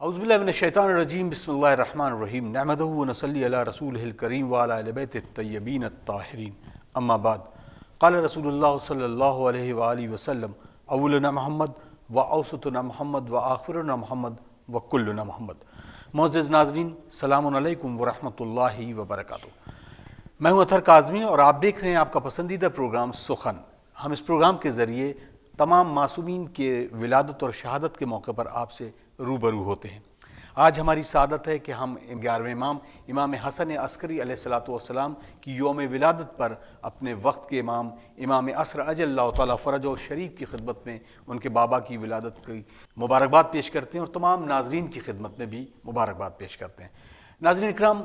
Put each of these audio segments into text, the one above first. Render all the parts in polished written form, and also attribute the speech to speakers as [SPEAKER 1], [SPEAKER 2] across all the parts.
[SPEAKER 1] اعوذ باللہ من الشیطان الرجیم بسم اللہ الرحمن الرحیم نحمدہ ونصلی علی رسولہ الکریم وعلی اہل بیتہ الطیبین الطاہرین اما بعد قال رسول اللہ صلی اللہ علیہ وآلہ وسلم اولنا محمد واوسطنا محمد وآخرنا محمد وکلنا محمد۔ معزز ناظرین، السلام علیکم ورحمۃ اللہ وبرکاتہ۔ میں ہوں اطہر کاظمی اور آپ دیکھ رہے ہیں آپ کا پسندیدہ پروگرام سخن۔ ہم اس پروگرام کے ذریعے تمام معصومین کے ولادت اور شہادت کے موقع پر آپ سے روبرو ہوتے ہیں۔ آج ہماری سعادت ہے کہ ہم 11ویں امام امام حسن عسکری علیہ السلام کی یوم ولادت پر اپنے وقت کے امام عصر اجل اللہ تعالیٰ فرجہ شریف کی خدمت میں ان کے بابا کی ولادت کی مبارکباد پیش کرتے ہیں اور تمام ناظرین کی خدمت میں بھی مبارکباد پیش کرتے ہیں۔ ناظرین اکرام،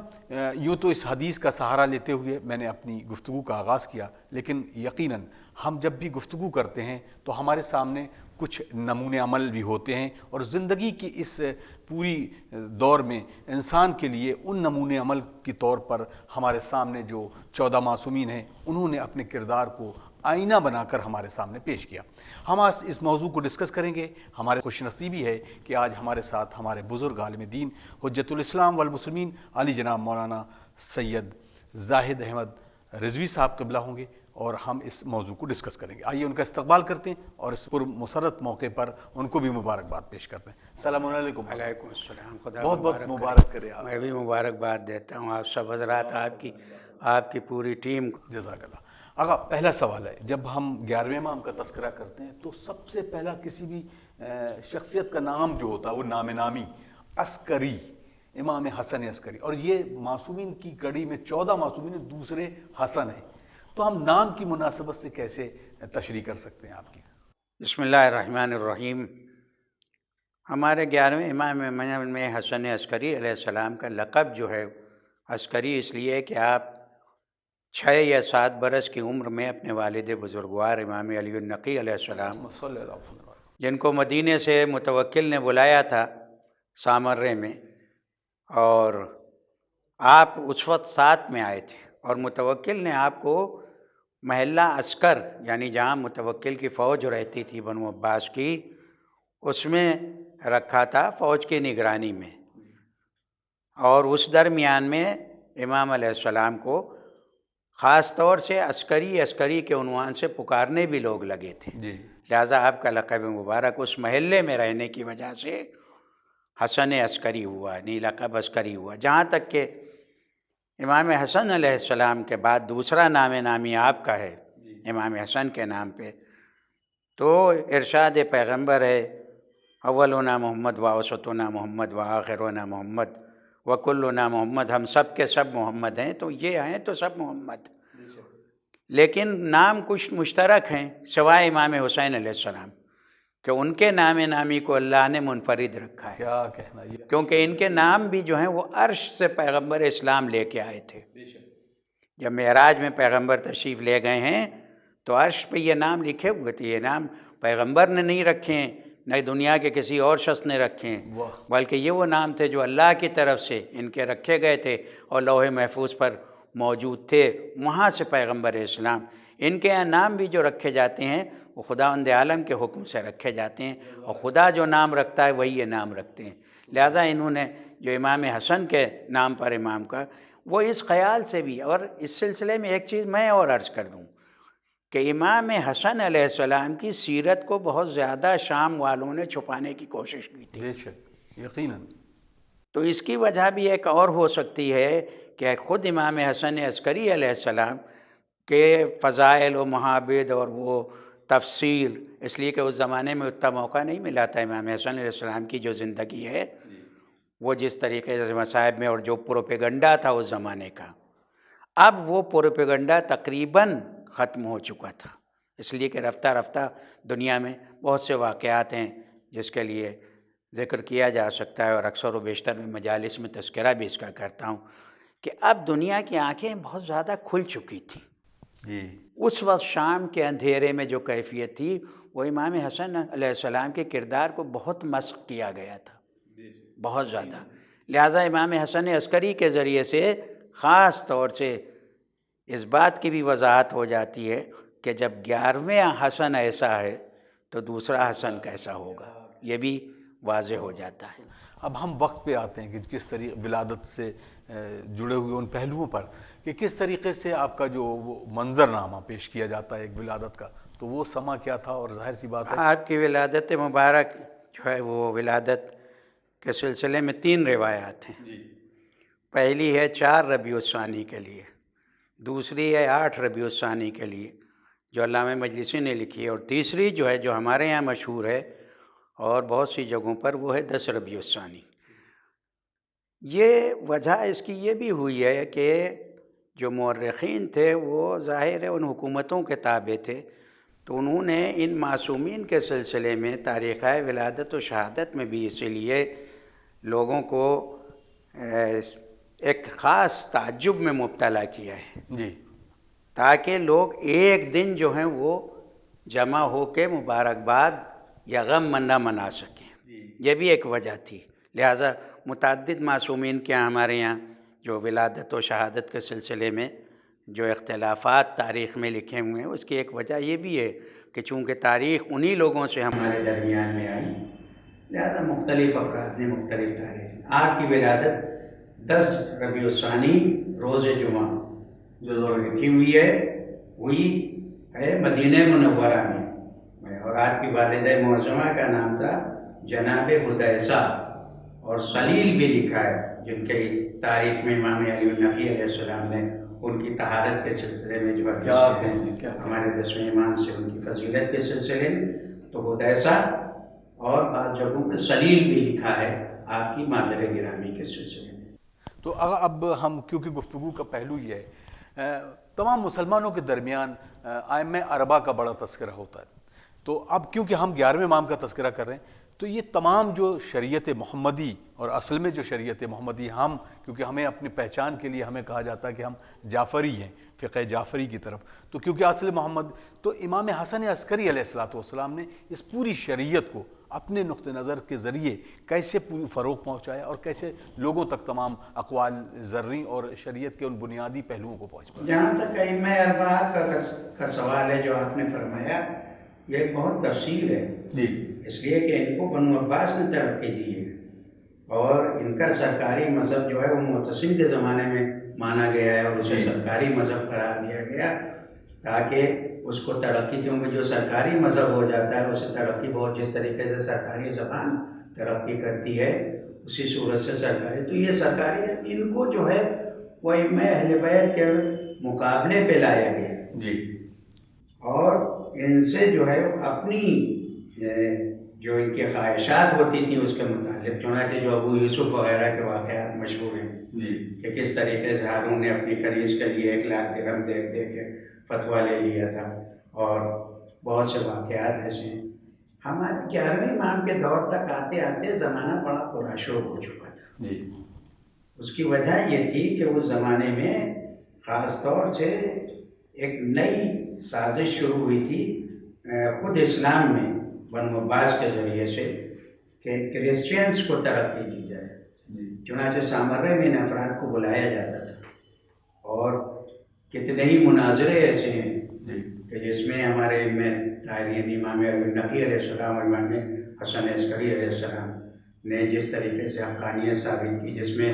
[SPEAKER 1] یوں تو اس حدیث کا سہارا لیتے ہوئے میں نے اپنی گفتگو کا آغاز کیا، لیکن یقیناً ہم جب بھی گفتگو کرتے ہیں تو ہمارے سامنے کچھ نمونے عمل بھی ہوتے ہیں، اور زندگی کی اس پوری دور میں انسان کے لیے ان نمونے عمل کے طور پر ہمارے سامنے جو 14 معصومین ہیں انہوں نے اپنے کردار کو آئینہ بنا کر ہمارے سامنے پیش کیا۔ ہم آج اس موضوع کو ڈسکس کریں گے۔ ہمارے خوش نصیبی ہے کہ آج ہمارے ساتھ ہمارے بزرگ عالم دین حجت الاسلام والمسلمین علی جناب مولانا سید زاہد احمد رضوی صاحب قبلہ ہوں گے، اور ہم اس موضوع کو ڈسکس کریں گے۔ آئیے ان کا استقبال کرتے ہیں اور اس پر مسرت موقع پر ان کو بھی مبارکباد پیش کرتے ہیں۔ السلام علیکم۔
[SPEAKER 2] وعلیکم السلام۔ خدا
[SPEAKER 1] بہت بہت مبارک کرے آپ۔
[SPEAKER 2] میں بھی مبارکباد دیتا ہوں آپ سب حضرات، آپ کی پوری ٹیم کو۔
[SPEAKER 1] جزاک اللہ۔ آقا، پہلا سوال ہے، جب ہم 11ویں امام کا تذکرہ کرتے ہیں تو سب سے پہلا کسی بھی شخصیت کا نام جو ہوتا ہے وہ نام نامی عسکری، امام حسن عسکری، اور یہ معصومین کی کڑی میں 14 معصومین دوسرے حسن ہیں، تو ہم نام کی مناسبت سے کیسے تشریح کر سکتے ہیں آپ کی؟
[SPEAKER 2] بسم اللہ الرحمن الرحیم۔ ہمارے 11ویں امام میں حسن عسکری علیہ السلام کا لقب جو ہے عسکری اس لیے کہ آپ 6 یا 7 برس کی عمر میں اپنے والد بزرگوار امام علی النقی علیہ السلام، جن کو مدینے سے متوکل نے بلایا تھا سامرے میں، اور آپ اس وقت ساتھ میں آئے تھے، اور متوکل نے آپ کو محلہ عسکر، یعنی جہاں متوکل کی فوج رہتی تھی بنو عباس کی، اس میں رکھا تھا فوج کی نگرانی میں، اور اس درمیان میں امام علیہ السلام کو خاص طور سے عسکری کے عنوان سے پکارنے بھی لوگ لگے تھے، لہٰذا آپ کا لقب مبارک اس محلے میں رہنے کی وجہ سے حسن عسکری ہوا، نہیں لقب عسکری ہوا۔ جہاں تک کہ امام حسن علیہ السلام کے بعد دوسرا نام نامی آپ کا ہے امام حسن کے نام پہ، تو ارشاد پیغمبر ہے اولنا محمد واوسطنا محمد وآخرنا محمد وکلنا محمد، ہم سب کے سب محمد ہیں، تو یہ ہیں تو سب محمد، لیکن نام کچھ مشترک ہیں سوائے امام حسین علیہ السلام، کہ ان کے نام نامی کو اللہ نے منفرد رکھا ہے،
[SPEAKER 1] کیا کہنا یہ،
[SPEAKER 2] کیونکہ ان کے نام بھی جو ہیں وہ عرش سے پیغمبر اسلام لے کے آئے تھے۔ جب معراج میں پیغمبر تشریف لے گئے ہیں تو عرش پہ یہ نام لکھے ہوئے تھے، یہ نام پیغمبر نے نہیں رکھے ہیں، نہ دنیا کے کسی اور شخص نے رکھے ہیں، بلکہ یہ وہ نام تھے جو اللہ کی طرف سے ان کے رکھے گئے تھے اور لوح محفوظ پر موجود تھے، وہاں سے پیغمبر اسلام۔ ان کے یہاں نام بھی جو رکھے جاتے ہیں وہ خداوند عالم کے حکم سے رکھے جاتے ہیں، اور خدا جو نام رکھتا ہے وہی یہ نام رکھتے ہیں، لہذا انہوں نے جو امام حسن کے نام پر امام کا، وہ اس خیال سے بھی، اور اس سلسلے میں ایک چیز میں اور عرض کر دوں کہ امام حسن علیہ السلام کی سیرت کو بہت زیادہ شام والوں نے چھپانے کی کوشش کی تھی۔
[SPEAKER 1] بے شک، یقیناً۔
[SPEAKER 2] تو اس کی وجہ بھی ایک اور ہو سکتی ہے کہ خود امام حسن عسکری علیہ السلام کے فضائل و محابد اور وہ تفصیل، اس لیے کہ اس زمانے میں اتنا موقع نہیں ملا تھا، امام حسن علیہ السلام کی جو زندگی ہے وہ جس طریقے سے مصائب میں، اور جو پروپیگنڈا تھا اس زمانے کا، اب وہ پروپیگنڈا تقریباً ختم ہو چکا تھا، اس لیے کہ رفتہ رفتہ دنیا میں بہت سے واقعات ہیں جس کے لیے ذکر کیا جا سکتا ہے، اور اکثر و بیشتر میں مجالس میں تذکرہ بھی اس کا کرتا ہوں کہ اب دنیا کی آنکھیں بہت زیادہ کھل چکی تھیں۔ اس وقت شام کے اندھیرے میں جو کیفیت تھی وہ امام حسن علیہ السلام کے کردار کو بہت مسخ کیا گیا تھا، بہت زیادہ، لہٰذا امام حسن عسکری کے ذریعے سے خاص طور سے اس بات کی بھی وضاحت ہو جاتی ہے کہ جب 11ویں حسن ایسا ہے تو دوسرا حسن کیسا ہوگا، یہ بھی واضح ہو جاتا ہے۔
[SPEAKER 1] اب ہم وقت پہ آتے ہیں کہ کس طریقے ولادت سے جڑے ہوئے ان پہلوؤں پر کہ کس طریقے سے آپ کا جو وہ منظر نامہ پیش کیا جاتا ہے ایک ولادت کا، تو وہ سما کیا تھا؟ اور ظاہر سی بات ہے
[SPEAKER 2] آپ کی ولادت مبارک جو ہے وہ ولادت کے سلسلے میں 3 روایات ہیں۔ پہلی ہے 4 ربیع الثانی کے لیے، دوسری ہے 8 ربیع الثانی کے لیے جو علامہ مجلسی نے لکھی ہے، اور تیسری جو ہے جو ہمارے یہاں مشہور ہے اور بہت سی جگہوں پر وہ ہے 10 ربیع الثانی۔ یہ وجہ اس کی یہ بھی ہوئی ہے کہ جو مورخین تھے وہ ظاہر ہے ان حکومتوں کے تابع تھے، تو انہوں نے ان معصومین کے سلسلے میں تاریخ ولادت و شہادت میں بھی اسی لیے لوگوں کو ایک خاص تعجب میں مبتلا کیا ہے،
[SPEAKER 1] جی، تاکہ
[SPEAKER 2] لوگ ایک دن جو ہیں وہ جمع ہو کے مبارکباد یا غم منا سکیں۔ یہ بھی ایک وجہ تھی، لہٰذا متعدد معصومین کے ہمارے یہاں جو ولادت و شہادت کے سلسلے میں جو اختلافات تاریخ میں لکھے ہوئے ہیں، اس کی ایک وجہ یہ بھی ہے کہ چونکہ تاریخ انہی لوگوں سے ہمارے درمیان میں آئی، لہذا مختلف افراد نے مختلف تاریخ۔ آپ کی ولادت 10 ربیع الثانی روز جمعہ جو لکھی ہوئی ہے مدینہ منورہ میں، اور آپ کی والدہ معظمہ کا نام تھا جناب حدیثہ، اور سلیل بھی لکھا ہے جن کے تاریخ میں امام علی النقی علیہ السلام نے ان کی طہارت کے سلسلے میں جو حدیث ہیں ہمارے 10ویں امام سے ان کی فضیلت کے سلسلے میں، تو حدیثہ اور بعض جگہوں پہ سلیل بھی لکھا ہے آپ کی مادر گرامی کے سلسلے میں۔
[SPEAKER 1] تو اب ہم کیونکہ گفتگو کا پہلو یہ ہے تمام مسلمانوں کے درمیان ائمہ اربعہ کا بڑا تذکرہ ہوتا ہے، تو اب کیونکہ ہم 11ویں امام کا تذکرہ کر رہے ہیں تو یہ تمام جو شریعت محمدی، اور اصل میں جو شریعت محمدی ہم کیونکہ ہمیں اپنی پہچان کے لیے ہمیں کہا جاتا ہے کہ ہم جعفری ہیں، فقہ جعفری کی طرف، تو کیونکہ اصل محمد، تو امام حسن عسکری علیہ السلام نے اس پوری شریعت کو اپنے نقطہ نظر کے ذریعے کیسے پوری فروغ پہنچایا اور کیسے لوگوں تک تمام اقوال زرعی اور شریعت کے ان بنیادی پہلوؤں کو پہنچایا۔
[SPEAKER 2] جہاں تک ائمہ اربعہ کا سوال ہے جو آپ نے فرمایا، یہ ایک بہت تفصیل ہے،
[SPEAKER 1] جی،
[SPEAKER 2] اس لیے کہ ان کو بنو عباس نے ترقی دی ہے، اور ان کا سرکاری مذہب جو ہے وہ معتصم کے زمانے میں مانا گیا ہے اور اسے سرکاری مذہب قرار دیا گیا تاکہ اس کو ترقی، کیونکہ جو سرکاری مذہب ہو جاتا ہے اسے ترقی بہت، جس طریقے سے سرکاری زبان ترقی کرتی ہے اسی صورت سے سرکاری، تو یہ سرکاری ہے، ان کو جو ہے وہ ائمہ اہل بیت کے مقابلے پہ لایا گیا،
[SPEAKER 1] جی،
[SPEAKER 2] اور ان سے جو ہے اپنی جو ان کی خواہشات ہوتی تھیں اس کے متعلق، چنانچہ جو ابو یوسف وغیرہ کے واقعات مشہور ہیں کہ کس طریقے سے ہارون نے اپنی کنیز کے لیے 1 لاکھ درہم دے کے فتویٰ لے لیا تھا، اور بہت سے واقعات ایسے ہیں۔ ہمارے 11ویں امام کے دور تک آتے آتے زمانہ بڑا پراشور ہو چکا تھا، اس کی وجہ یہ تھی کہ اس زمانے میں خاص طور سے ایک نئی سازش شروع ہوئی تھی خود اسلام میں بنو عباس کے ذریعے سے کہ کرسچینس کو ترقی دی جائے، چنانچہ سامرے میں ان افراد کو بلایا جاتا تھا، اور کتنے ہی مناظرے ایسے ہیں کہ جس میں ہمارے طاہرین امام علی النقی علیہ السلام اور امام حسن عسکری علیہ السلام نے جس طریقے سے حقانیت ثابت کی، جس میں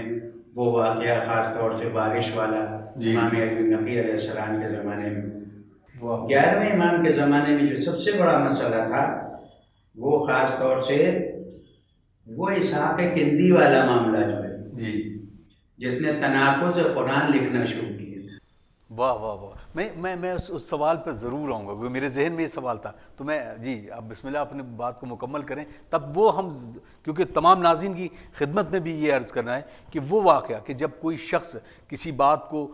[SPEAKER 2] وہ واقعہ خاص طور سے بارش والا امام علی النقی علیہ السلام کے زمانے میں، 11ویں امام کے زمانے میں جو سب سے بڑا مسئلہ تھا وہ خاص طور سے وہ اسحاق کندی والا معاملہ جو ہے جس نے تناقض قرآن لکھنا شروع کیا تھا۔
[SPEAKER 1] واہ واہ واہ، میں اس سوال پہ ضرور آؤں گا، کیونکہ میرے ذہن میں یہ سوال تھا، تو میں جی آپ بسم اللہ اپنے بات کو مکمل کریں، تب وہ ہم کیونکہ تمام ناظرین کی خدمت میں بھی یہ عرض کرنا ہے کہ وہ واقعہ کہ جب کوئی شخص کسی بات کو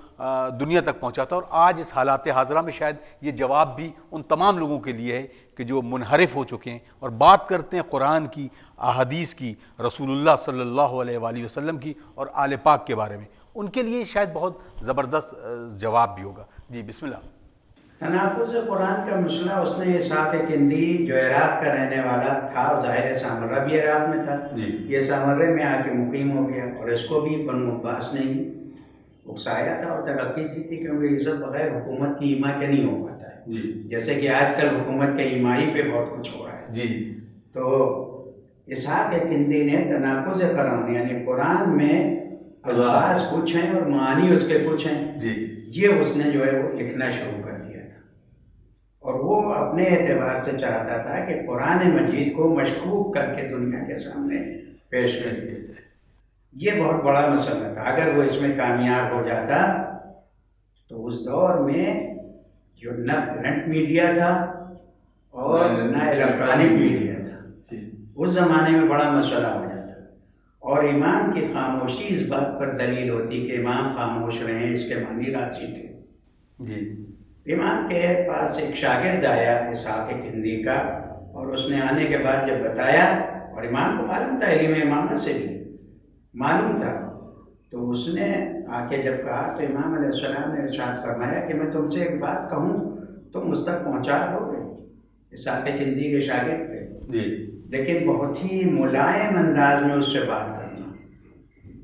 [SPEAKER 1] دنیا تک پہنچاتا ہے، اور آج اس حالات حاضرہ میں شاید یہ جواب بھی ان تمام لوگوں کے لیے ہے کہ جو منحرف ہو چکے ہیں اور بات کرتے ہیں قرآن کی، احادیث کی، رسول اللہ صلی اللہ علیہ وآلہ وسلم کی اور آل پاک کے بارے میں، ان کے لیے شاید بہت زبردست جواب بھی ہوگا۔ جی بسم اللہ۔
[SPEAKER 2] تناقض قرآن کا مسئلہ اس نے اسحاق کندی جو عراق کا رہنے والا تھا، ظاہر سامرہ بھی عراق میں تھا، یہ سامرے میں آ کے مقیم ہو گیا، اور اس کو بھی بنو عباس نے ہی اکسایا تھا اور ترقی کی تھی، کیونکہ یہ سب بغیر حکومت کی ایما کے نہیں ہو پاتا ہے، جیسے کہ آج کل حکومت کے ایمائی پہ بہت کچھ ہو رہا ہے، تو اسحاق کندی نے تناقض قرآن یعنی قرآن میں الفاظ کچھ ہیں اور معانی اس کے کچھ ہیں، یہ اس نے جو ہے وہ لکھنا شروع کر دیا تھا، اور وہ اپنے اعتبار سے چاہتا تھا کہ قرآن مجید کو مشکوک کر کے دنیا کے سامنے پیش کر دیا جائے۔ یہ بہت بڑا مسئلہ تھا۔ اگر وہ اس میں کامیاب ہو جاتا تو اس دور میں جو نہ پرنٹ میڈیا تھا اور نہ الیکٹرانک میڈیا تھا، اس زمانے میں بڑا مسئلہ ہو جاتا، اور امام کی خاموشی اس بات پر دلیل ہوتی کہ امام خاموش رہے، اس کے معنی راضی تھے۔ امام کے پاس ایک شاگرد آیا اسحاق کندی کا، اور اس نے آنے کے بعد جب بتایا، اور امام کو معلوم تھا، علم امامت سے بھی معلوم تھا، تو اس نے آ کے جب کہا تو امام علیہ السلام نے ارشاد فرمایا کہ میں تم سے ایک بات کہوں، تم اس تک پہنچا دو گے؟ اسحاق کندی کے شاگرد تھے، لیکن بہت ہی ملائم انداز میں اس سے بات کرنا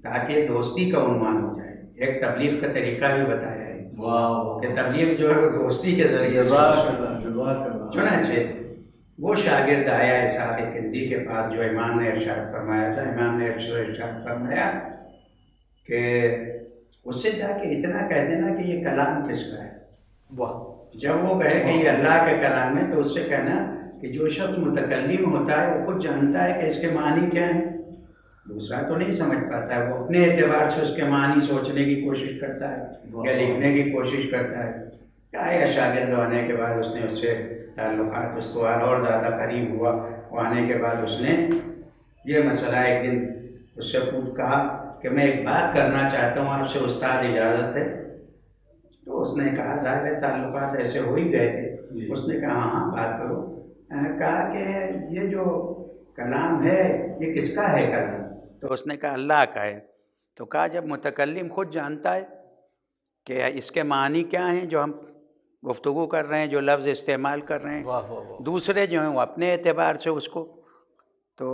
[SPEAKER 2] تاکہ دوستی کا عنوان ہو جائے۔ ایک تبلیغ کا طریقہ بھی بتایا ہے کہ تبلیغ جو ہے وہ دوستی کے ذریعے سے، چنانچہ وہ شاگرد آیا اسحاق کندی کے پاس جو امام نے ارشاد فرمایا تھا۔ امام نے ارشاد فرمایا کہ اس سے جا کے اتنا کہہ دینا کہ یہ کلام کس کا ہے۔ جب وہ کہے کہ یہ اللہ کا کلام ہے تو اس سے کہنا کہ جو شخص متکلم ہوتا ہے وہ خود جانتا ہے کہ اس کے معنی کیا ہیں، دوسرا تو نہیں سمجھ پاتا ہے، وہ اپنے اعتبار سے اس کے معنی سوچنے کی کوشش کرتا ہے یا لکھنے کی کوشش کرتا ہے۔ آیا شاگرد آنے کے بعد اس نے اس سے تعلقات اس کو اور زیادہ قریب ہوا، وہ آنے کے بعد اس نے یہ مسئلہ ایک دن اس سے کہا کہ میں ایک بات کرنا چاہتا ہوں آپ سے، استاد اجازت ہے؟ تو اس نے کہا ظاہر تعلقات ایسے ہو ہی گئے تھے، اس نے کہا ہاں بات کرو۔ کہا کہ یہ جو کلام ہے یہ کس کا ہے کلام؟ تو اس نے کہا اللہ کا ہے۔ تو کہا جب متکلم خود جانتا ہے کہ اس کے معنی کیا ہیں جو ہم گفتگو کر رہے ہیں، جو لفظ استعمال کر رہے ہیں، دوسرے جو ہیں وہ اپنے اعتبار سے اس کو، تو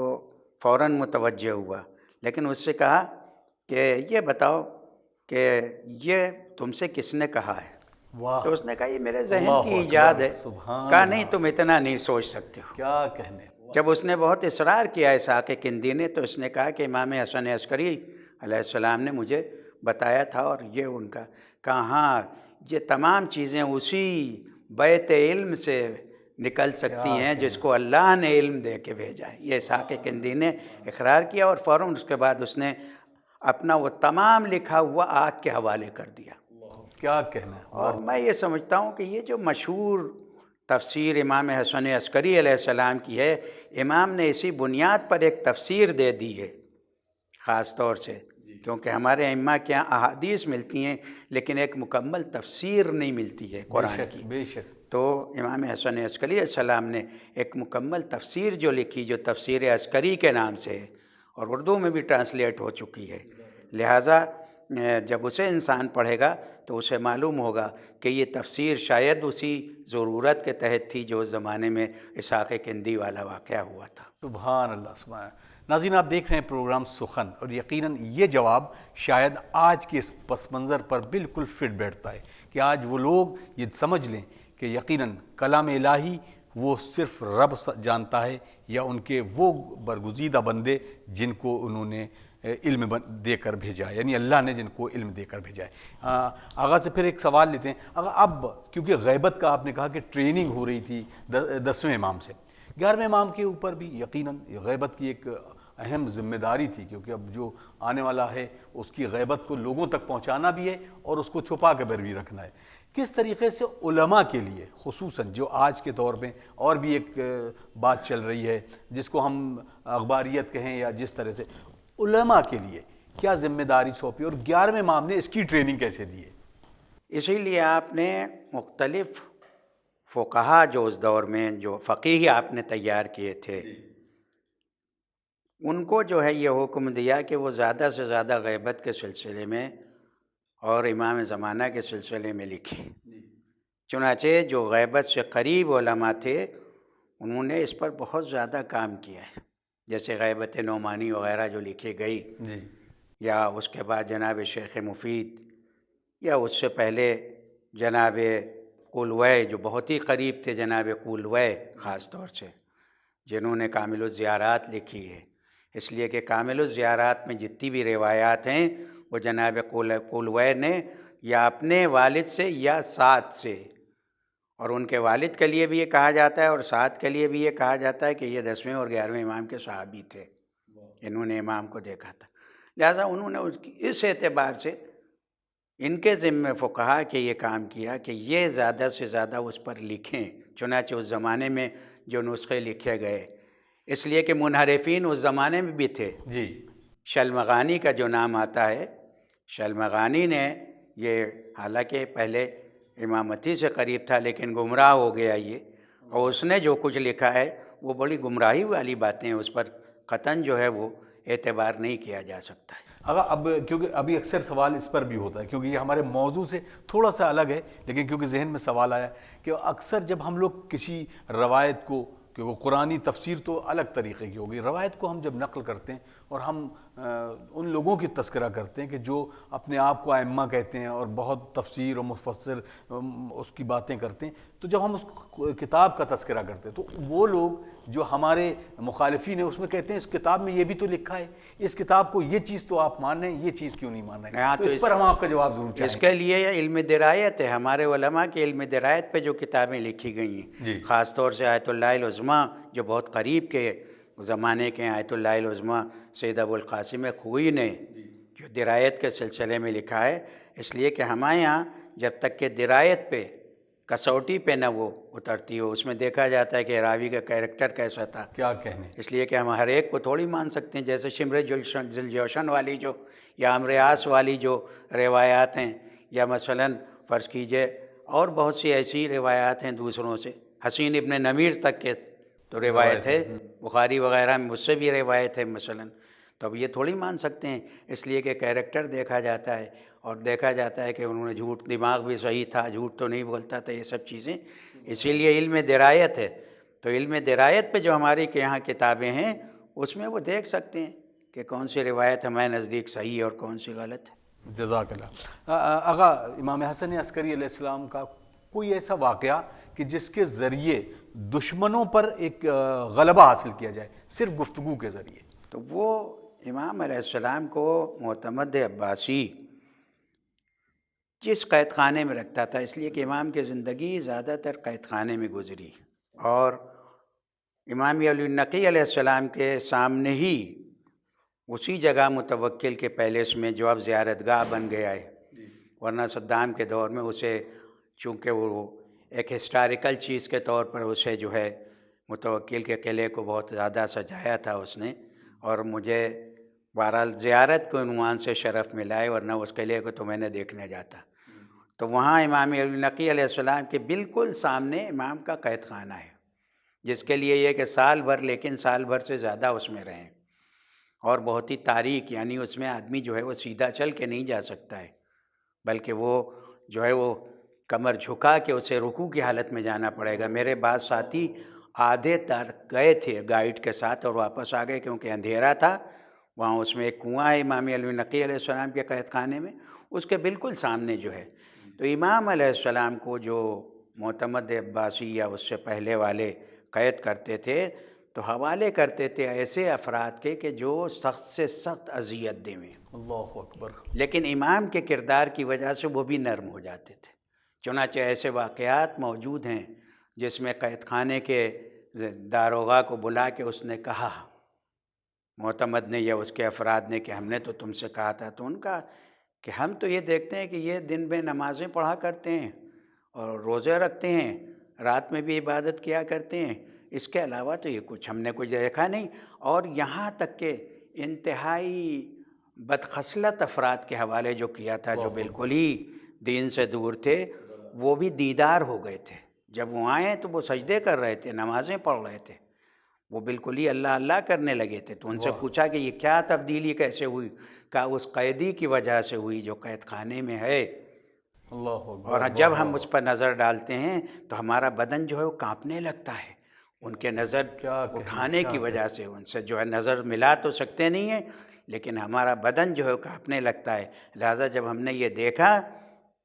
[SPEAKER 2] فوراً متوجہ ہوا، لیکن اس سے کہا کہ یہ بتاؤ کہ یہ تم سے کس نے کہا ہے؟ تو اس نے کہا یہ میرے ذہن کی ایجاد ہے۔ کہا نہیں، تم اتنا نہیں سوچ سکتے ہو۔
[SPEAKER 1] کیا کہنے۔
[SPEAKER 2] جب اس نے بہت اصرار کیا اسحاق کندی نے، تو اس نے کہا کہ امام حسن عسکری علیہ السلام نے مجھے بتایا تھا، اور یہ ان کا کہا ہاں یہ تمام چیزیں اسی بیت علم سے نکل سکتی ہیں جس کو اللہ نے علم دے کے بھیجا ہے۔ یہ اسحاق کندی نے اقرار کیا، اور فوراً اس کے بعد اس نے اپنا وہ تمام لکھا ہوا آگ کے حوالے کر دیا۔
[SPEAKER 1] کیا کہنا۔
[SPEAKER 2] اور میں یہ سمجھتا ہوں کہ یہ جو مشہور تفسیر امام حسن عسکری علیہ السلام کی ہے، امام نے اسی بنیاد پر ایک تفسیر دے دی ہے خاص طور سے، کیونکہ ہمارے ائمہ کے یہاں احادیث ملتی ہیں لیکن ایک مکمل تفسیر نہیں ملتی ہے قرآن کی۔
[SPEAKER 1] بے شک۔
[SPEAKER 2] تو امام حسن عسکری علیہ السلام نے ایک مکمل تفسیر جو لکھی، جو تفسیر عسکری کے نام سے ہے، اور اردو میں بھی ٹرانسلیٹ ہو چکی ہے، لہٰذا جب اسے انسان پڑھے گا تو اسے معلوم ہوگا کہ یہ تفسیر شاید اسی ضرورت کے تحت تھی جو اس زمانے میں اسحاق کندی والا واقعہ ہوا تھا۔
[SPEAKER 1] سبحان اللہ، سبحان اللہ۔ ناظرین، آپ دیکھ رہے ہیں پروگرام سخن، اور یقیناً یہ جواب شاید آج کے اس پس منظر پر بالکل فٹ بیٹھتا ہے کہ آج وہ لوگ یہ سمجھ لیں کہ یقیناً کلام الہی وہ صرف رب جانتا ہے، یا ان کے وہ برگزیدہ بندے جن کو انہوں نے علم دے کر بھیجا ہے، یعنی اللہ نے جن کو علم دے کر بھیجا ہے۔ آغاز سے پھر ایک سوال لیتے ہیں، اگر اب کیونکہ غیبت کا آپ نے کہا کہ ٹریننگ ہو رہی تھی 10ویں امام سے، 11ویں امام کے اوپر بھی یقیناً غیبت کی ایک اہم ذمہ داری تھی، کیونکہ اب جو آنے والا ہے اس کی غیبت کو لوگوں تک پہنچانا بھی ہے اور اس کو چھپا کے بھی رکھنا ہے۔ کس طریقے سے علماء کے لیے، خصوصاً جو آج کے دور میں اور بھی ایک بات چل رہی ہے جس کو ہم اخباریت کہیں یا جس طرح سے، علماء کے لیے کیا ذمہ داری سونپی اور 11ویں امام نے اس کی ٹریننگ کیسے دی ہے؟
[SPEAKER 2] اسی لیے آپ نے مختلف فقہا جو اس دور میں جو فقیہ آپ نے تیار کیے تھے، ان کو جو ہے یہ حکم دیا کہ وہ زیادہ سے زیادہ غیبت کے سلسلے میں اور امام زمانہ کے سلسلے میں لکھیں۔ چنانچہ جو غیبت سے قریب علماء تھے انہوں نے اس پر بہت زیادہ کام کیا ہے، جیسے غیبت نعمانی وغیرہ جو لکھی گئی، یا اس کے بعد جناب شیخ مفید، یا اس سے پہلے جناب قولوی جو بہت ہی قریب تھے جناب قولوی خاص طور سے، جنہوں نے کامل الزیارات لکھی ہے، اس لیے کہ کامل الزیارات میں جتنی بھی روایات ہیں وہ جناب قولویر نے یا اپنے والد سے یا سعد سے، اور ان کے والد کے لیے بھی یہ کہا جاتا ہے اور سعد کے لیے بھی یہ کہا جاتا ہے کہ یہ 10ویں اور 11ویں امام کے صحابی تھے، انہوں نے امام کو دیکھا تھا، لہٰذا انہوں نے اس اعتبار سے ان کے ذمہ فقہا کے یہ کام کیا کہ یہ زیادہ سے زیادہ اس پر لکھیں، چنانچہ اس زمانے میں جو نسخے لکھے گئے، اس لیے کہ منحرفین اس زمانے میں بھی تھے۔
[SPEAKER 1] جی،
[SPEAKER 2] شلمغانی کا جو نام آتا ہے، شلمغانی نے یہ حالانکہ پہلے امامتی سے قریب تھا لیکن گمراہ ہو گیا یہ، اور اس نے جو کچھ لکھا ہے وہ بڑی گمراہی والی باتیں ہیں، اس پر قطعاً جو ہے وہ اعتبار نہیں کیا جا سکتا ہے۔
[SPEAKER 1] اب کیونکہ ابھی اکثر سوال اس پر بھی ہوتا ہے، کیونکہ یہ ہمارے موضوع سے تھوڑا سا الگ ہے، لیکن کیونکہ ذہن میں سوال آیا کہ اکثر جب ہم لوگ کسی روایت کو، کہ وہ قرآنی تفسیر تو الگ طریقے کی ہوگی، روایت کو ہم جب نقل کرتے ہیں اور ہم ان لوگوں کی تذکرہ کرتے ہیں کہ جو اپنے آپ کو ائمہ کہتے ہیں اور بہت تفسیر اور مفسر اس کی باتیں کرتے ہیں، تو جب ہم اس کتاب کا تذکرہ کرتے ہیں تو وہ لوگ جو ہمارے مخالفین ہیں اس میں کہتے ہیں اس کتاب میں یہ بھی تو لکھا ہے، اس کتاب کو یہ چیز تو آپ مان رہے ہیں، یہ چیز کیوں نہیں مان رہے ہیں؟ تو اس پر ہم آپ کا جواب ضرور چاہیں
[SPEAKER 2] اس کے لیے علم درایت ہے، ہمارے علماء کے علم درایت پہ جو کتابیں لکھی گئی ہیں، خاص طور سے آیت اللہ العظمیٰ جو بہت قریب کے زمانے کے آیت اللہ العظمیٰ سید ابو القاسم خوئی نے جو درایت کے سلسلے میں لکھا ہے، اس لیے کہ ہمارے یہاں جب تک کہ درایت پہ کسوٹی پہ نہ وہ اترتی ہو، اس میں دیکھا جاتا ہے کہ راوی کا کیریکٹر کیسا تھا،
[SPEAKER 1] کیا کہنے،
[SPEAKER 2] اس لیے کہ ہم ہر ایک کو تھوڑی مان سکتے ہیں، جیسے شمر ذوالجوشن والی جو یا امریاس والی جو روایات ہیں، یا مثلاً فرض کیجئے اور بہت سی ایسی روایات ہیں دوسروں سے، حسین ابن نمیر تک کے تو روایت ہے، بخاری وغیرہ میں مجھ سے بھی روایت ہے مثلاً، تو اب یہ تھوڑی مان سکتے ہیں، اس لیے کہ کیریکٹر دیکھا جاتا ہے اور دیکھا جاتا ہے کہ انہوں نے جھوٹ، دماغ بھی صحیح تھا، جھوٹ تو نہیں بولتا تھا، یہ سب چیزیں، اسی لیے علم درایت ہے۔ تو علم درایت پہ جو ہماری کے یہاں کتابیں ہیں اس میں وہ دیکھ سکتے ہیں کہ کون سی روایت ہمارے نزدیک صحیح ہے اور کون سی غلط ہے۔
[SPEAKER 1] جزاک اللہ۔ آغا، امام حسن عسکری علیہ السلام کا کوئی ایسا واقعہ کہ جس کے ذریعے دشمنوں پر ایک غلبہ حاصل کیا جائے صرف گفتگو کے ذریعے؟
[SPEAKER 2] تو وہ امام علیہ السلام کو معتمد عباسی جس قید خانے میں رکھتا تھا، اس لیے کہ امام کی زندگی زیادہ تر قید خانے میں گزری، اور امام علی النقی علیہ السلام کے سامنے ہی اسی جگہ متوکل کے پیلس میں جو اب زیارت گاہ بن گیا ہے، ورنہ صدام کے دور میں اسے چونکہ وہ ایک ہسٹوریکل چیز کے طور پر اسے جو ہے متوکل کے قلعے کو بہت زیادہ سجایا تھا اس نے، اور مجھے بہرحال زیارت کے عنوان سے شرف ملا ہے، ورنہ اس قلعے کو تو میں نے دیکھنے جاتا۔ تو وہاں امام علی النقی علیہ السلام کے بالکل سامنے امام کا قید خانہ ہے، جس کے لیے یہ کہ سال بھر، لیکن سال بھر سے زیادہ اس میں رہیں، اور بہت ہی تاریک، یعنی اس میں آدمی جو ہے وہ سیدھا چل کے نہیں جا سکتا ہے، بلکہ وہ جو ہے وہ کمر جھکا کے اسے رکوع کی حالت میں جانا پڑے گا۔ میرے بعض ساتھی آدھے تک گئے تھے گائیڈ کے ساتھ اور واپس آ گئے کیونکہ اندھیرا تھا۔ وہاں اس میں ایک کنواں ہے امام علی النقی علیہ السلام کے قید خانے میں، اس کے بالکل سامنے جو ہے۔ تو امام علیہ السلام کو جو معتمد عباسی یا اس سے پہلے والے قید کرتے تھے تو حوالے کرتے تھے ایسے افراد کے کہ جو سخت سے سخت اذیت دیں،
[SPEAKER 1] اللہ اکبر،
[SPEAKER 2] لیکن امام کے کردار کی وجہ سے وہ بھی نرم ہو جاتے تھے۔ چنانچہ ایسے واقعات موجود ہیں جس میں قید خانے کے داروغہ کو بلا کے اس نے کہا، معتمد نے یا اس کے افراد نے، کہ ہم نے تو تم سے کہا تھا، تو ان کا کہ ہم تو یہ دیکھتے ہیں کہ یہ دن میں نمازیں پڑھا کرتے ہیں اور روزے رکھتے ہیں، رات میں بھی عبادت کیا کرتے ہیں، اس کے علاوہ تو یہ کچھ ہم نے کچھ دیکھا نہیں۔ اور یہاں تک کہ انتہائی بدخصلت افراد کے حوالے جو کیا تھا، جو بالکل ہی دین سے دور تھے، وہ بھی دیدار ہو گئے تھے۔ جب وہ آئے تو وہ سجدے کر رہے تھے، نمازیں پڑھ رہے تھے، وہ بالکل ہی اللہ اللہ کرنے لگے تھے۔ تو ان سے پوچھا کہ یہ کیا تبدیلی کیسے ہوئی؟ کہا اس قیدی کی وجہ سے ہوئی جو قید خانے میں ہے۔
[SPEAKER 1] اللہ اکبر۔
[SPEAKER 2] اور جب ہم اس پر نظر ڈالتے ہیں تو ہمارا بدن جو ہے وہ کانپنے لگتا ہے، ان کے نظر اٹھانے کی وجہ سے۔ ان سے جو ہے نظر ملا تو سکتے نہیں ہیں، لیکن ہمارا بدن جو ہے کانپنے لگتا ہے۔ لہٰذا جب ہم نے یہ دیکھا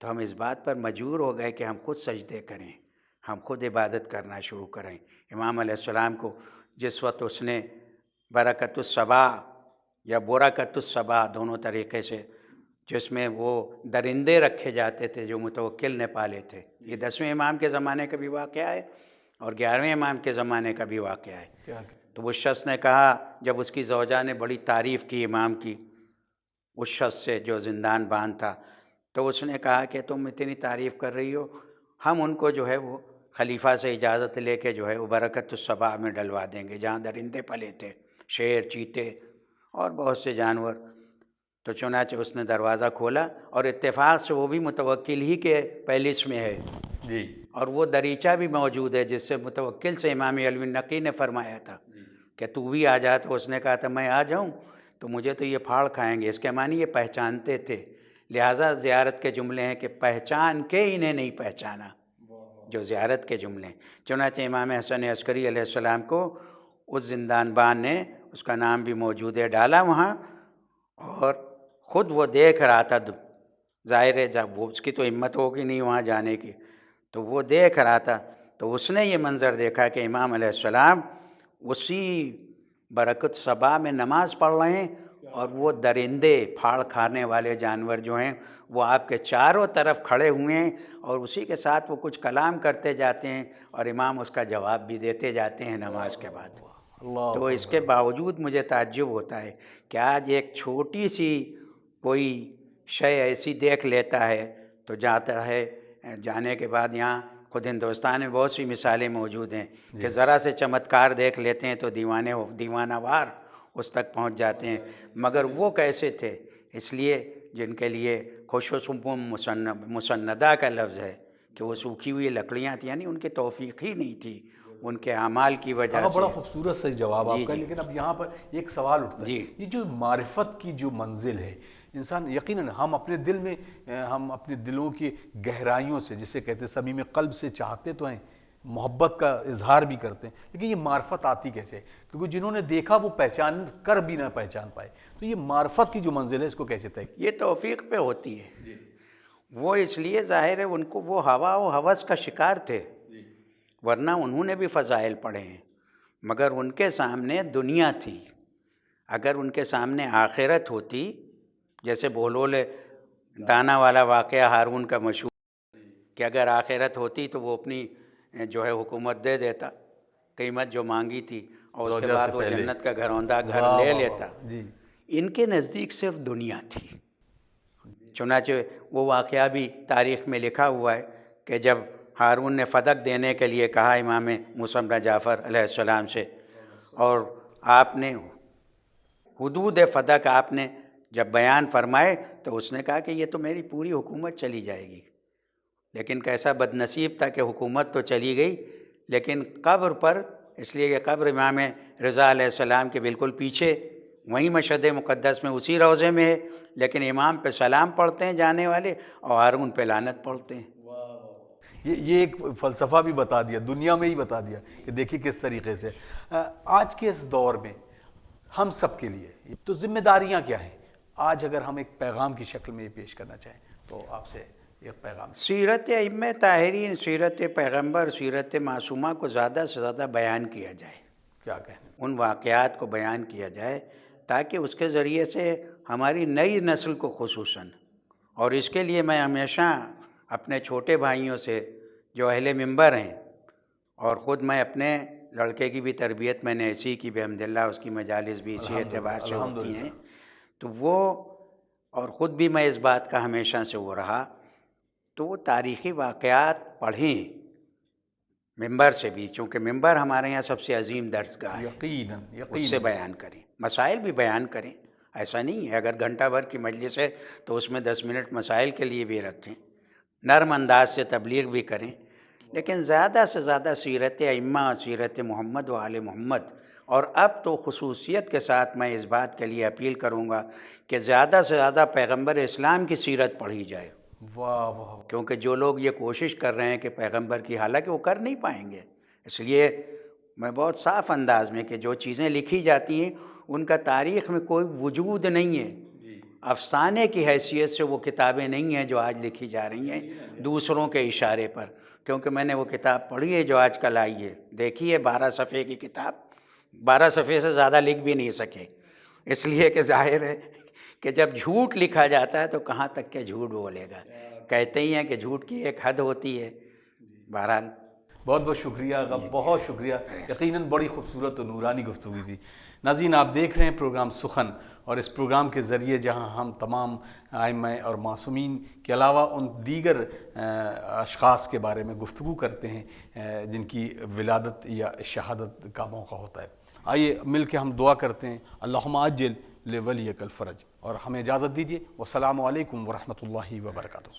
[SPEAKER 2] تو ہم اس بات پر مجبور ہو گئے کہ ہم خود سجدے کریں، ہم خود عبادت کرنا شروع کریں۔ امام علیہ السلام کو جس وقت اس نے برکت الصبا یا برکت الصبا دونوں طریقے سے، جس میں وہ درندے رکھے جاتے تھے جو متوکل نے پالے تھے، یہ 10ویں امام کے زمانے کا بھی واقعہ ہے اور 11ویں امام کے زمانے کا بھی واقعہ ہے۔ تو اس شخص نے کہا، جب اس کی زوجہ نے بڑی تعریف کی امام کی اس شخص سے جو زندان بان تھا، تو اس نے کہا کہ تم اتنی تعریف کر رہی ہو، ہم ان کو جو ہے وہ خلیفہ سے اجازت لے کے جو ہے وہ برکت الصبا میں ڈلوا دیں گے، جہاں درندے پلے تھے، شیر، چیتے اور بہت سے جانور۔ تو چنانچہ اس نے دروازہ کھولا، اور اتفاق سے وہ بھی متوکل ہی کے پیلس میں ہے
[SPEAKER 1] جی،
[SPEAKER 2] اور وہ دریچہ بھی موجود ہے جس سے متوکل سے امام علوی نقی نے فرمایا تھا کہ تو بھی آ جا، تو اس نے کہا تھا میں آ جاؤں تو مجھے تو یہ پھاڑ کھائیں گے۔ اس کے معنی یہ پہچانتے تھے، لہٰذا زیارت کے جملے ہیں کہ پہچان کے انہیں نہیں پہچانا، جو زیارت کے جملے ہیں۔ چنانچہ امام حسن عسکری علیہ السلام کو اس زندان بان نے، اس کا نام بھی موجود ہے، ڈالا وہاں، اور خود وہ دیکھ رہا تھا، ظاہر ہے جب وہ اس کی تو ہمت ہوگی نہیں وہاں جانے کی، تو وہ دیکھ رہا تھا، تو اس نے یہ منظر دیکھا کہ امام علیہ السلام اسی برکت صبا میں نماز پڑھ رہے ہیں، اور وہ درندے، پھاڑ کھانے والے جانور جو ہیں وہ آپ کے چاروں طرف کھڑے ہوئے ہیں، اور اسی کے ساتھ وہ کچھ کلام کرتے جاتے ہیں اور امام اس کا جواب بھی دیتے جاتے ہیں نماز کے بعد۔ تو اس کے باوجود مجھے تعجب ہوتا ہے کہ آج ایک چھوٹی سی کوئی شے ایسی دیکھ لیتا ہے تو جاتا ہے، جانے کے بعد یہاں خود ہندوستان میں بہت سی مثالیں موجود ہیں کہ ذرا سے چمتکار دیکھ لیتے ہیں تو دیوانہ وار اس تک پہنچ جاتے ہیں۔ مگر وہ کیسے تھے؟ اس لیے جن کے لیے خوشوشم مسندہ کا لفظ ہے کہ وہ سوکھی ہوئی لکڑیاں تھیں، یعنی ان کی توفیق ہی نہیں تھی، ان کے اعمال کی وجہ سے۔
[SPEAKER 1] بڑا خوبصورت صحیح جواب آپ کا، لیکن اب یہاں پر ایک سوال اٹھتا ہے، یہ جو معرفت کی جو منزل ہے، انسان یقیناً ہم اپنے دل میں، ہم اپنے دلوں کی گہرائیوں سے، جسے کہتے ہیں صمیم قلب سے چاہتے تو ہیں، محبت کا اظہار بھی کرتے ہیں، لیکن یہ معرفت آتی کیسے ہے؟ کیونکہ جنہوں نے دیکھا وہ پہچان کر بھی نہ پہچان پائے، تو یہ معرفت کی جو منزل ہے اس کو کیسے طے؟
[SPEAKER 2] یہ توفیق پہ ہوتی ہے۔ وہ اس لیے ظاہر ہے ان کو وہ ہوا و ہوس کا شکار تھے، ورنہ انہوں نے بھی فضائل پڑھے ہیں، مگر ان کے سامنے دنیا تھی۔ اگر ان کے سامنے آخرت ہوتی، جیسے بولول دانا والا واقعہ ہارون کا مشہور کہ اگر آخرت ہوتی تو وہ اپنی جو ہے حکومت دے دیتا، قیمت جو مانگی تھی، اور اس کے بعد وہ جنت کا گھروندہ گھر لے لیتا۔ ان کے نزدیک صرف دنیا تھی۔ چنانچہ وہ واقعہ بھی تاریخ میں لکھا ہوا ہے کہ جب ہارون نے فدق دینے کے لیے کہا امام موسیٰ بن جعفر علیہ السلام سے، اور آپ نے حدود فدق آپ نے جب بیان فرمائے تو اس نے کہا کہ یہ تو میری پوری حکومت چلی جائے گی، لیکن کیسا بد نصیب تھا کہ حکومت تو چلی گئی، لیکن قبر پر، اس لیے یہ قبر امام رضا علیہ السلام کے بالکل پیچھے وہیں مشہد مقدس میں اسی روضے میں ہے، لیکن امام پہ سلام پڑھتے ہیں جانے والے اور ہارون پہ لعنت پڑھتے ہیں۔
[SPEAKER 1] یہ ایک فلسفہ بھی بتا دیا، دنیا میں ہی بتا دیا کہ دیکھیے کس طریقے سے آج کے اس دور میں ہم سب کے لیے تو ذمہ داریاں کیا ہیں؟ آج اگر ہم ایک پیغام کی شکل میں یہ پیش کرنا چاہیں تو آپ سے ایک پیغام۔
[SPEAKER 2] سیرت ائمہ طاہرین، سیرت پیغمبر، سیرت معصومہ کو زیادہ سے زیادہ بیان کیا جائے،
[SPEAKER 1] کیا کہنا؟
[SPEAKER 2] ان واقعات کو بیان کیا جائے تاکہ اس کے ذریعے سے ہماری نئی نسل کو خصوصاً، اور اس کے لیے میں ہمیشہ اپنے چھوٹے بھائیوں سے جو اہل منبر ہیں، اور خود میں اپنے لڑکے کی بھی تربیت میں نے ایسی کی بحمداللہ، اس کی مجالس بھی اسی اعتبار سے ہوتی ہیں، تو وہ، اور خود بھی میں اس بات کا ہمیشہ سے وہ رہا، تو وہ تاریخی واقعات پڑھیں منبر سے بھی، چونکہ منبر ہمارے یہاں سب سے عظیم درسگاہ ہے،
[SPEAKER 1] یقیناً
[SPEAKER 2] اس سے بیان کریں، مسائل بھی بیان کریں۔ ایسا نہیں ہے اگر گھنٹہ بھر کی مجلس ہے تو اس میں 10 منٹ مسائل کے لیے بھی رکھیں، نرم انداز سے تبلیغ بھی کریں، لیکن زیادہ سے زیادہ سیرت ائمہ، سیرت محمد و آل محمد، اور اب تو خصوصیت کے ساتھ میں اس بات کے لیے اپیل کروں گا کہ زیادہ سے زیادہ پیغمبر اسلام کی سیرت پڑھی جائے۔
[SPEAKER 1] واہ واہ،
[SPEAKER 2] کیونکہ جو لوگ یہ کوشش کر رہے ہیں کہ پیغمبر کی، حالانکہ وہ کر نہیں پائیں گے، اس لیے میں بہت صاف انداز میں کہ جو چیزیں لکھی جاتی ہیں ان کا تاریخ میں کوئی وجود نہیں ہے، افسانے کی حیثیت سے وہ کتابیں نہیں ہیں جو آج لکھی جا رہی ہیں دوسروں کے اشارے پر۔ کیونکہ میں نے وہ کتاب پڑھی ہے جو آج کل آئی ہے، دیکھی ہے 12 صفحے کی کتاب، 12 صفحے سے زیادہ لکھ بھی نہیں سکے، اس لیے کہ ظاہر ہے کہ جب جھوٹ لکھا جاتا ہے تو کہاں تک کہ جھوٹ بولے گا، کہتے ہی ہیں کہ جھوٹ کی ایک حد ہوتی ہے۔ بہرحال
[SPEAKER 1] بہت بہت شکریہ آقا، بہت شکریہ، یقیناً بڑی خوبصورت و نورانی گفتگو تھی۔ ناظرین، آپ دیکھ رہے ہیں پروگرام سخن، اور اس پروگرام کے ذریعے جہاں ہم تمام ائمہ اور معصومین کے علاوہ ان دیگر اشخاص کے بارے میں گفتگو کرتے ہیں جن کی ولادت یا شہادت کا موقع ہوتا ہے، آئیے مل کے ہم دعا کرتے ہیں، اللہم عجل لولیک الفرج، اور ہمیں اجازت دیجیے۔ والسلام علیکم ورحمۃ اللہ وبرکاتہ۔